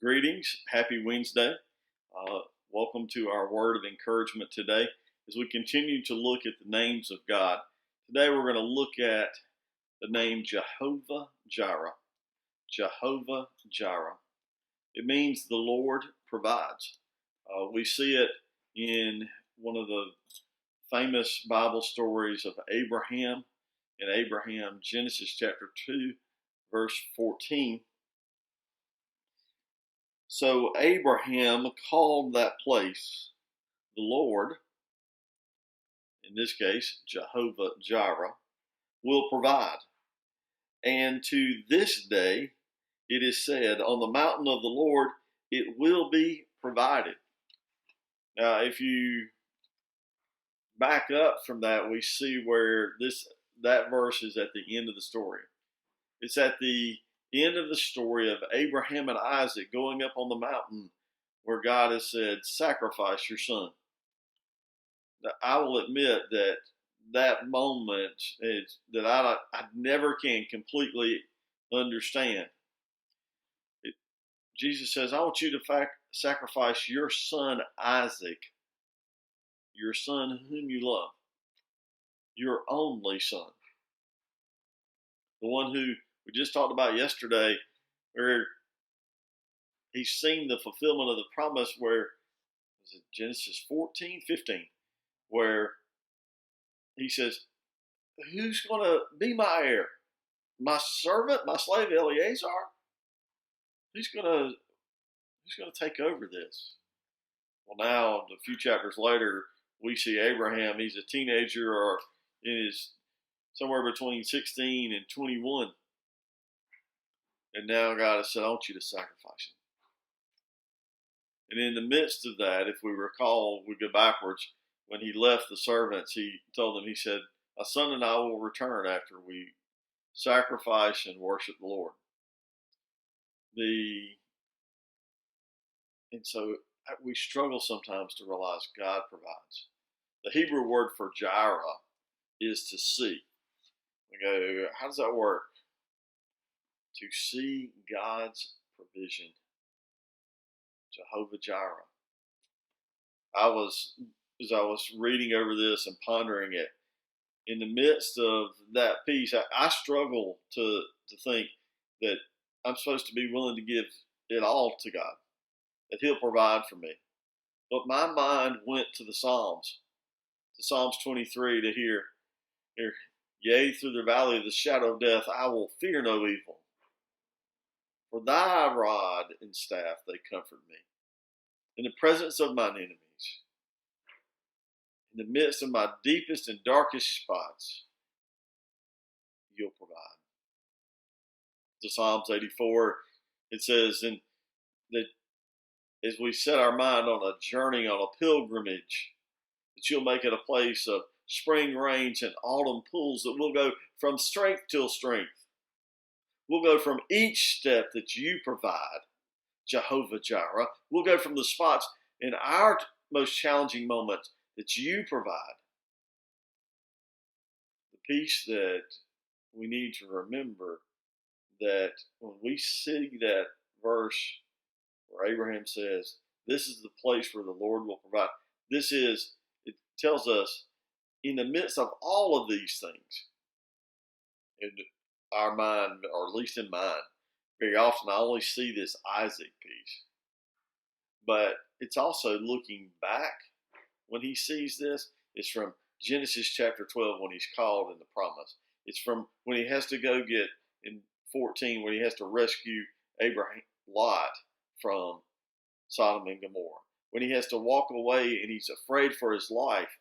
Greetings. Happy Wednesday. Welcome to our word of encouragement today as we continue to look at the names of God. Today we're going to look at the name Jehovah Jireh. Jehovah Jireh. It means the Lord provides. We see it in one of the famous Bible stories of Abraham. In Abraham, Genesis chapter 2, verse 14. So Abraham called that place the Lord, in this case, Jehovah Jireh, will provide. And to this day, it is said, on the mountain of the Lord, it will be provided. Now, if you back up from that, we see where that verse is at the end of the story. It's at the end of the story of Abraham and Isaac going up on the mountain where God has said, sacrifice your son. Now, I will admit that moment is that I never can completely understand. Jesus says, I want you to sacrifice your son Isaac, your son whom you love, your only son, the one who we just talked about yesterday, where he's seen the fulfillment of the promise, where is it Genesis 14:15, where he says, who's going to be my heir? My servant, my slave Eleazar? Who's going to take over this? Well, now, a few chapters later, we see Abraham. He's a teenager, or in his somewhere between 16 and 21. And now God has said, I want you to sacrifice him. And in the midst of that, if we recall, we go backwards, when he left the servants, he told them, he said, a son and I will return after we sacrifice and worship the Lord. And so we struggle sometimes to realize God provides. The Hebrew word for Jireh is to see. We go, how does that work? To see God's provision. Jehovah Jireh. As I was reading over this and pondering it, in the midst of that piece, I struggle to think that I'm supposed to be willing to give it all to God, that he'll provide for me. But my mind went to the Psalms, to Psalms 23, to hear, yea, through the valley of the shadow of death, I will fear no evil. For thy rod and staff, they comfort me. In the presence of mine enemies, in the midst of my deepest and darkest spots, you'll provide. To Psalms 84, it says, that as we set our mind on a journey, on a pilgrimage, that you'll make it a place of spring rains and autumn pools, that we'll go from strength till strength. We'll go from each step that you provide, Jehovah Jireh. We'll go from the spots in our most challenging moments that you provide. The piece that we need to remember, that when we see that verse where Abraham says, this is the place where the Lord will provide. It tells us, in the midst of all of these things, in our mind, or at least in mine, very often I only see this Isaac piece. But it's also looking back when he sees this. It's from Genesis chapter 12 when he's called in the promise. It's from when he has to go get, in 14, when he has to rescue Lot from Sodom and Gomorrah. When he has to walk away and he's afraid for his life,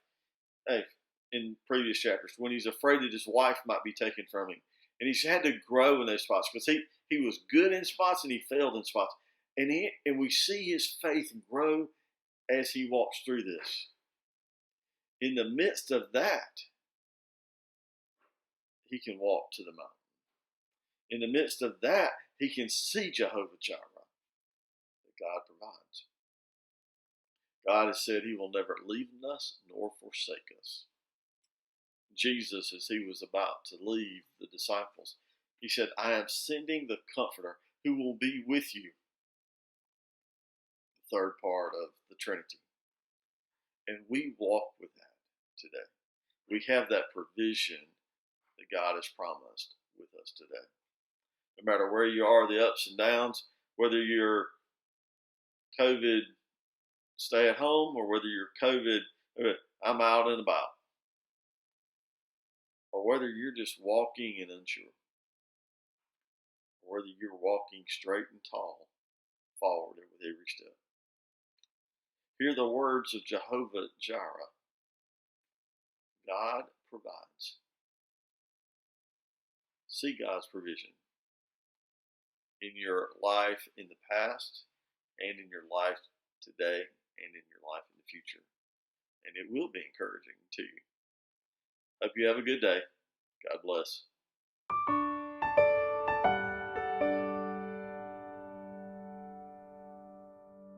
in previous chapters, when he's afraid that his wife might be taken from him. And he's had to grow in those spots, because he was good in spots and he failed in spots. And we see his faith grow as he walks through this. In the midst of that, he can walk to the mountain. In the midst of that, he can see Jehovah Jireh, that God provides. God has said he will never leave us nor forsake us. Jesus, as he was about to leave the disciples, he said, I am sending the Comforter who will be with you. third part of the Trinity. And we walk with that today. We have that provision that God has promised with us today. No matter where you are, the ups and downs, whether you're COVID stay at home or whether you're COVID, I'm out and about, or whether you're just walking and unsure, or whether you're walking straight and tall forward with every step. Hear the words of Jehovah Jireh. God provides. See God's provision in your life in the past and in your life today and in your life in the future. And it will be encouraging to you. Hope you have a good day. God bless.